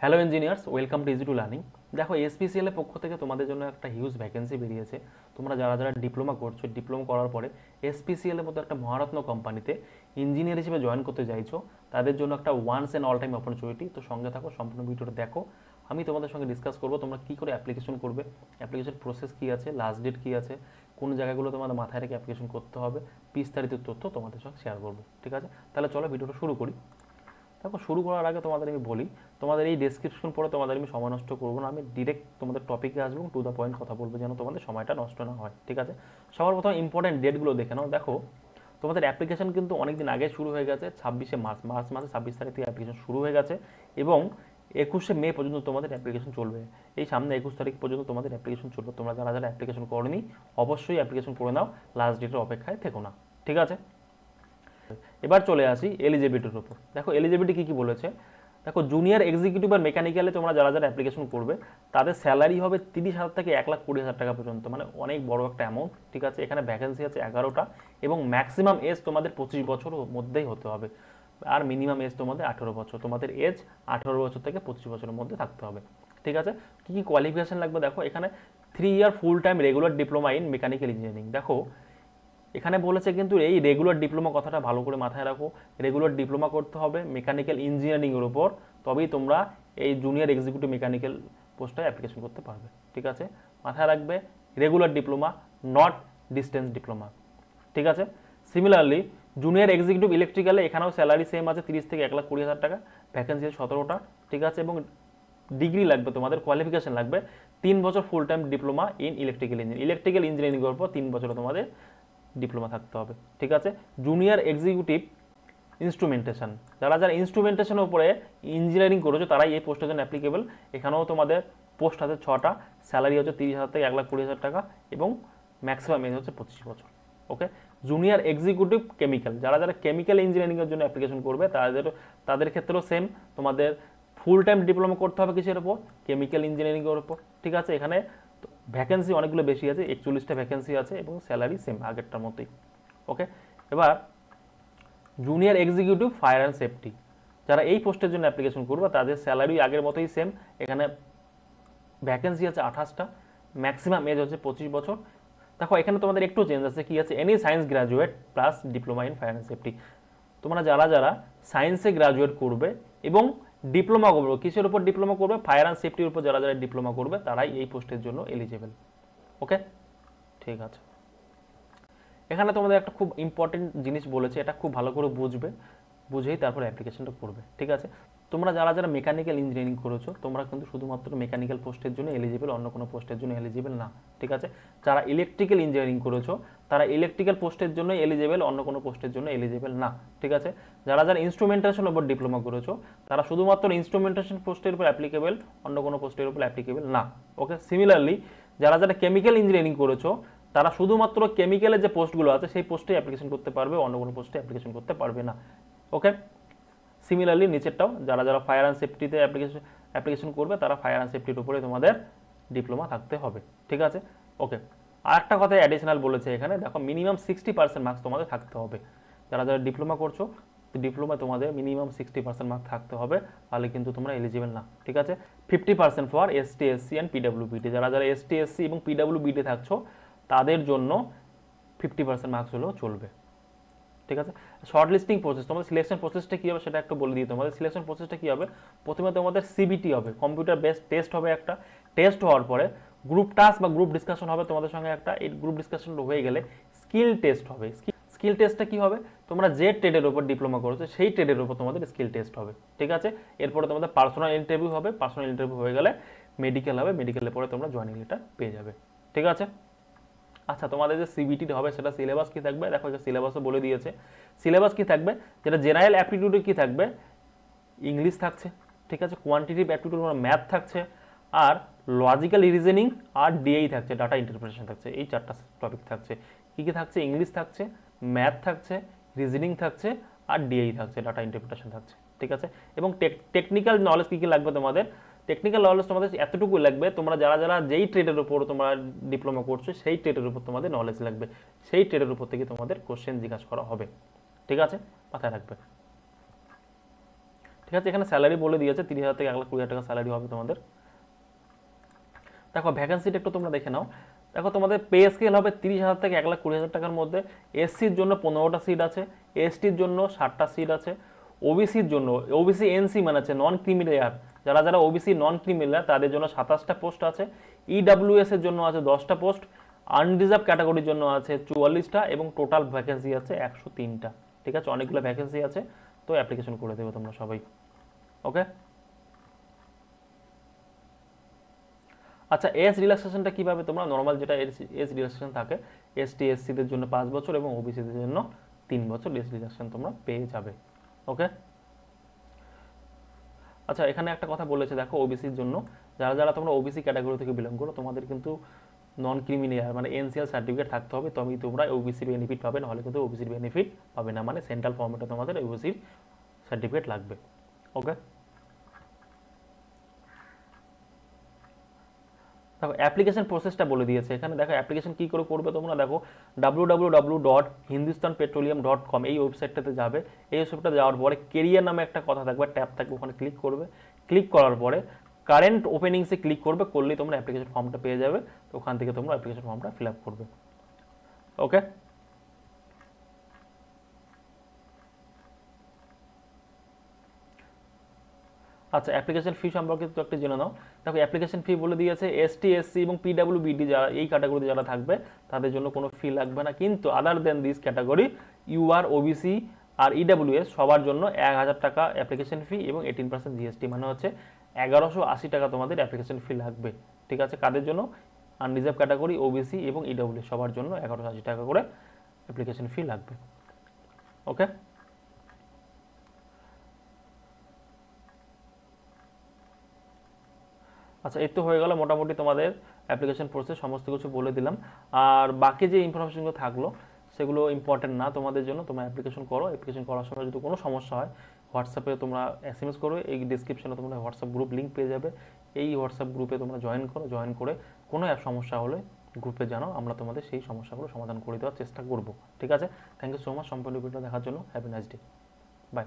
Hello engineers, welcome to easy to learning. দেখো, SPCL এর পক্ষ থেকে তোমাদের জন্য একটা হিউজ ভ্যাকেন্সি বেরিয়েছে। তোমরা যারা যারা ডিপ্লোমা করছো, ডিপ্লোমা করার পরে এসপিসিএল এর মতো একটা মহারত্ন কোম্পানিতে ইঞ্জিনিয়ার হিসেবে জয়েন করতে চাইছো, তাদের জন্য একটা once and all time opportunity. তো সঙ্গে থাকো, সম্পূর্ণ ভিডিওটা দেখো। আমি তোমাদের সঙ্গে ডিসকাস করবো তোমরা কী করে অ্যাপ্লিকেশন করবে, অ্যাপ্লিকেশন প্রসেস কী আছে, লাস্ট ডেট কী আছে, কোন জায়গাগুলো তোমাদের মাথায় রেখে অ্যাপ্লিকেশন করতে হবে, বিস্তারিত তথ্য তোমাদের সঙ্গে শেয়ার করবো। ঠিক আছে, তাহলে চলো ভিডিওটা শুরু করি। দেখো, শুরু করার আগে তোমাদের আমি বলি, তোমাদের এই ডেসক্রিপশন পড়ে তোমাদের আমি সময় নষ্ট করবো না। আমি ডিরেক্ট তোমাদের টপিকে আসবো, টু দ্য পয়েন্ট কথা বলবো, যেন তোমাদের সময়টা নষ্ট না হয়। ঠিক আছে, সবার প্রথমে ইম্পর্টেন্ট ডেটগুলো দেখে নাও। দেখো, তোমাদের অ্যাপ্লিকেশন কিন্তু অনেকদিন আগে শুরু হয়ে গেছে। 26 মার্চ মাসে 26 তারিখ থেকে অ্যাপ্লিকেশন শুরু হয়ে গেছে এবং 21 মে পর্যন্ত তোমাদের অ্যাপ্লিকেশন চলবে। এই সামনে 21 তারিখ পর্যন্ত তোমাদের অ্যাপ্লিকেশন চলবে। তোমরা যারা যারা অ্যাপ্লিকেশন করোনি, অবশ্যই অ্যাপ্লিকেশন করে নাও, লাস্ট ডেটের অপেক্ষায় থেকো না। ঠিক আছে, এবার চলে আসি এলিজিবিলিটির উপর। দেখো, এলিজিবিলিটি কী কী বলেছে। দেখো, জুনিয়র এক্সিকিউটিভ আর মেকানিক্যালে তোমরা যারা যারা অ্যাপ্লিকেশন করবে, তাদের স্যালারি হবে 30,000 থেকে 1,20,000 টাকা পর্যন্ত, মানে অনেক বড় একটা অ্যামাউন্ট। ঠিক আছে, এখানে ভ্যাকেন্সি আছে 11টা এবং ম্যাক্সিমাম এজ তোমাদের 25 বছর মধ্যেই হতে হবে, আর মিনিমাম এজ তোমাদের 18 বছর। তোমাদের এজ 18 বছর থেকে 25 বছরের মধ্যে থাকতে হবে। ঠিক আছে, কী কী কোয়ালিফিকেশন লাগবে দেখো, এখানে 3 year full time regular diploma in mechanical engineering. দেখো, এখানে বলেছে কিন্তু এই রেগুলার ডিপ্লোমা কথাটা ভালো করে মাথায় রাখো। রেগুলার ডিপ্লোমা করতে হবে মেকানিক্যাল ইঞ্জিনিয়ারিংয়ের উপর, তবেই তোমরা এই জুনিয়র এক্সিকিউটিভ মেকানিক্যাল পোস্টে অ্যাপ্লিকেশন করতে পারবে। ঠিক আছে, মাথায় রাখবে regular diploma, not distance diploma. ঠিক আছে, সিমিলারলি জুনিয়র এক্সিকিউটিভ ইলেকট্রিক্যালে এখানেও স্যালারি সেম আছে, 30 থেকে 1,20,000 টাকা, ভ্যাকেন্সি আছে 17টা। ঠিক আছে, এবং ডিগ্রি লাগবে, তোমাদের কোয়ালিফিকেশন লাগবে 3 বছর full time diploma in electrical engineering পর 3 বছর তোমাদের ডিপ্লোমা থাকতে হবে। ঠিক আছে, জুনিয়র এক্সিকিউটিভ ইনস্ট্রুমেন্টেশন, যারা যারা ইনস্ট্রুমেন্টেশনের উপরে ইঞ্জিনিয়ারিং করেছো তারাই এই পোস্টের জন্য অ্যাপ্লিকেবল। এখানেও তোমাদের পোস্ট আছে 6টা, স্যালারি হচ্ছে 30,000 থেকে 1,20,000 টাকা এবং ম্যাক্সিমাম এজ হচ্ছে 25 বছর। ওকে, জুনিয়র এক্সিকিউটিভ কেমিক্যাল, যারা যারা কেমিক্যাল ইঞ্জিনিয়ারিংয়ের জন্য অ্যাপ্লিকেশন করবে তাদের ক্ষেত্রেও সেম, তোমাদের ফুল টাইম ডিপ্লোমা করতে হবে কিসের উপর, কেমিক্যাল ইঞ্জিনিয়ারিংয়ের উপর। ঠিক আছে, এখানে ভ্যাকেন্সি অনেকগুলো বেশি আছে, 41টা ভ্যাকেন্সি আছে এবং স্যালারি সেম আগেরটার মতোই। ওকে, এবার junior executive fire and safety, যারা এই পোস্টের জন্য অ্যাপ্লিকেশন করবে তাদের স্যালারি আগের মতোই সেম। এখানে ভ্যাকেন্সি আছে 28টা, ম্যাক্সিমাম এজ হচ্ছে 25 বছর। দেখো, এখানে তোমাদের একটু চেঞ্জ আছে, কি আছে, any science graduate plus diploma in fire and safety. তোমরা যারা যারা সায়েন্সে গ্রাজুয়েট করবে এবং ডিপ্লোমা করবে, কিসের উপর ডিপ্লোমা করবে, ফায়ার অ্যান্ড সেফটির উপর যারা যারা ডিপ্লোমা করবে তারাই এই পোস্টের জন্য এলিজিবল। ওকে, ঠিক আছে। এখানে তোমাদের একটা খুব ইম্পর্টেন্ট জিনিস বলেছে, এটা খুব ভালো করে বুঝবে, বুঝেই তারপর অ্যাপ্লিকেশনটা করবে। ঠিক আছে, তোমরা যারা যারা মেকানিক্যাল ইঞ্জিনিয়ারিং করেছো তোমরা কিন্তু শুধুমাত্র মেকানিক্যাল পোস্টের জন্য এলিজিবল, অন্য কোনো পোস্টের জন্য এলিজিবল না। ঠিক আছে, যারা ইলেকট্রিক্যাল ইঞ্জিনিয়ারিং করেছো তারা ইলেকট্রিক্যাল পোস্টের জন্য এলিজিবল, অন্য কোনো পোস্টের জন্য এলিজিবল না। ঠিক আছে, যারা যারা ইনস্ট্রুমেন্টেশন উপর ডিপ্লোমা করেছো তারা শুধুমাত্র ইনস্ট্রুমেন্টেশন পোস্টের উপর অ্যাপ্লিকেবল, অন্য কোনো পোস্টের উপর অ্যাপ্লিকেবল না। ওকে, সিমিলারলি যারা যারা কেমিক্যাল ইঞ্জিনিয়ারিং করেছো তারা শুধুমাত্র কেমিক্যালের যে পোস্টগুলো আছে সেই পোস্টে অ্যাপ্লিকেশন করতে পারবে, অন্য কোনো পোস্টে অ্যাপ্লিকেশন করতে পারবে না। ওকে, সিমিলারলি নিচেরটাও যারা যারা ফায়ার অ্যান্ড সেফটিতে অ্যাপ্লিকেশন করবে তারা ফায়ার অ্যান্ড সেফটির উপরে তোমাদের ডিপ্লোমা থাকতে হবে। ঠিক আছে, ওকে। আর একটা কথা অ্যাডিশনাল বলেছে এখানে, দেখো মিনিমাম 60% মার্কস তোমাদের থাকতে হবে। যারা যারা ডিপ্লোমা করছো, ডিপ্লোমা তোমাদের মিনিমাম 60% মার্কস থাকতে হবে, তাহলে কিন্তু তোমরা এলিজিবল না। ঠিক আছে, 50% ফর এসটি এসসি অ্যান্ড পিডাব্লিউবিডি, যারা যারা এসটি এসসি এবং পিডাব্লিউবিডি থাকছো তাদের জন্য 50% মার্কস হলেও চলবে। ঠিক আছে, শর্ট লিস্টিং প্রসেস, তোমাদের সিলেকশন প্রসেসটা কী হবে সেটা একটু বলে দিই। তোমাদের সিলেকশন প্রসেসটা কী হবে, প্রথমে তোমাদের সিবিটি হবে, কম্পিউটার বেসড টেস্ট হবে একটা। টেস্ট হওয়ার পরে গ্রুপ টাস্ক বা গ্রুপ ডিসকাশন হবে তোমাদের সঙ্গে একটা। এই গ্রুপ ডিসকাশন হয়ে গেলে স্কিল টেস্ট হবে। স্কিল টেস্টটা কী হবে, তোমরা যে ট্রেডের উপর ডিপ্লোমা করেছো সেই ট্রেডের উপর তোমাদের স্কিল টেস্ট হবে। ঠিক আছে, এরপরে তোমাদের পার্সোনাল ইন্টারভিউ হবে, পার্সোনাল ইন্টারভিউ হয়ে গেলে মেডিকেল হবে, মেডিকেলের পরে তোমরা জয়েনিং লেটার পেয়ে যাবে। ঠিক আছে, আচ্ছা, তোমাদের যে সিবিটি হবে সেটা সিলেবাস কি থাকবে, দেখো এটা সিলেবাসও বলে দিয়েছে। সিলেবাস কি থাকবে, যেটা জেনারেল অ্যাপটিটিউডে কি থাকবে, ইংলিশ থাকছে। ঠিক আছে, কোয়ান্টিটিভ অ্যাপটিটিউড ম্যাথ থাকছে, আর লজিক্যাল রিজনিং আর ডিএই থাকছে, ডাটা ইন্টারপ্রিটেশন থাকছে। এই 4টা টপিক থাকছে। কি কি থাকছে, ইংলিশ থাকছে, ম্যাথ থাকছে, রিজনিং থাকছে আর ডিএই থাকছে, ডাটা ইন্টারপ্রিটেশন থাকছে। ঠিক আছে, এবং টেকনিক্যাল নলেজ কী কী লাগবে তোমাদের, টেকনিক্যাল নলেজ তোমাদের এতটুকু লাগবে, তোমরা যারা যারা যেই ট্রেডের উপর তোমরা ডিপ্লোমা করছো সেই ট্রেডের উপর তোমাদের নলেজ লাগবে, সেই ট্রেডের উপর থেকে তোমাদের কোশ্চেন জিজ্ঞাসা করা হবে। ঠিক আছে, মাথায় রাখবে। ঠিক আছে, এখানে স্যালারি বলে দিয়েছে 30,000 থেকে 1,20,000 টাকা স্যালারি হবে তোমাদের। দেখো ভ্যাকেন্সিটা একটু তোমরা দেখে নাও। দেখো তোমাদের পে স্কেল হবে 30,000 থেকে 1,20,000 টাকার মধ্যে। এসসির জন্য 15টা সিট আছে, এসটির জন্য 60টা সিট আছে, ওবিসির জন্য, ওবিসি এনসি মানে আছে নন ক্রিমিলেয়ার, যারা যারা ওবিসি নন ক্রিমিলেয়ার তাদের জন্য 27টা পোস্ট আছে, ইডাব্লিউএস এর জন্য আছে 10টা পোস্ট, আনরিজার্ভ ক্যাটাগরির জন্য আছে 44টা এবং টোটাল ভ্যাকেন্সি আছে 103টা। ঠিক আছে, অনেকগুলো ভ্যাকেন্সি আছে, তো অ্যাপ্লিকেশন করে দেবে তোমরা সবাই। ওকে, আচ্ছা এজ রিল্যাক্সেশনটা কীভাবে তোমরা নর্মাল যেটা এজ রিল্যাক্সেশন থাকে, এসটি এসসিদের জন্য 5 বছর এবং ওবিসিদের জন্য 3 বছর এজ রিল্যাক্সেশন তোমরা পেয়ে যাবে। ওকে, আচ্ছা এখানে একটা কথা বলেছে দেখো, ওবিসির জন্য যারা যারা তোমরা ওবিসি ক্যাটাগরি থেকে বিলং করো তোমাদের কিন্তু নন ক্রিমিলিয়ার মানে এনসিএল সার্টিফিকেট থাকতে হবে, তবেই তোমরা ওবিসি বেনিফিট পাবে, নাহলে কিন্তু ওবিসির বেনিফিট পাবে না, মানে সেন্ট্রাল ফর্মেটে তোমাদের ওবিসির সার্টিফিকেট লাগবে। ওকে, দেখো অ্যাপ্লিকেশন প্রসেসটা বলে দিয়েছে এখানে। দেখো অ্যাপ্লিকেশন কী করে করবে তোমরা, দেখো www.hindustanpetroleum.com এই ওয়েবসাইটটাতে যাবে। এই ওয়েবসাইটটা যাওয়ার পরে কেরিয়ার নামে একটা কথা থাকবে, ট্যাব থাকবে, ওখানে ক্লিক করবে। ক্লিক করার পরে কারেন্ট ওপেনিংসে ক্লিক করবে, করলেই তোমরা অ্যাপ্লিকেশন ফর্মটা পেয়ে যাবে। তো ওখান থেকে তোমরা অ্যাপ্লিকেশন ফর্মটা ফিল আপ করবে। ওকে, আচ্ছা অ্যাপ্লিকেশন ফি সম্পর্কে তো একটা জেনে নাও। দেখো অ্যাপ্লিকেশন ফি বলে দিয়েছে এসটি এসসি এবং পিডাব্লিউবিডি যারা এই ক্যাটাগরিতে যারা থাকবে তাদের জন্য কোনো ফি লাগবে না, কিন্তু other than this category UR OBC আর ইডাব্লিউএস সবার জন্য 1,000 টাকা অ্যাপ্লিকেশন ফি এবং 18% জিএসটি, মানে হচ্ছে 1,180 টাকা তোমাদের অ্যাপ্লিকেশন ফি লাগবে। ঠিক আছে, কাদের জন্য, আনরিজার্ভ ক্যাটাগরি ওবিসি এবং ইডাব্লিউএস সবার জন্য 1,180 টাকা করে অ্যাপ্লিকেশন ফি লাগবে। ওকে, আচ্ছা এই তো হয়ে গেল মোটামুটি তোমাদের অ্যাপ্লিকেশন প্রসেস, সমস্ত কিছু বলে দিলাম। আর বাকি যে ইনফরমেশনগুলো থাকলো সেগুলো ইম্পর্টেন্ট না তোমাদের জন্য, তোমরা অ্যাপ্লিকেশন করো। অ্যাপ্লিকেশন করার সময় যদি কোনো সমস্যা হয় হোয়াটসঅ্যাপে তোমরা এসএমএস করো, এই ডিসক্রিপশনে তোমরা হোয়াটসঅ্যাপ গ্রুপ লিঙ্ক পেয়ে যাবে। এই হোয়াটসঅ্যাপ গ্রুপে তোমরা জয়েন করো, জয়েন করে কোনো সমস্যা হলে গ্রুপে জানাও, আমরা তোমাদের সেই সমস্যাগুলো সমাধান করে দেওয়ার চেষ্টা করব। ঠিক আছে, থ্যাংক ইউ সো মাচ সম্পূর্ণ ভিডিও দেখার জন্য। Have a nice day, by.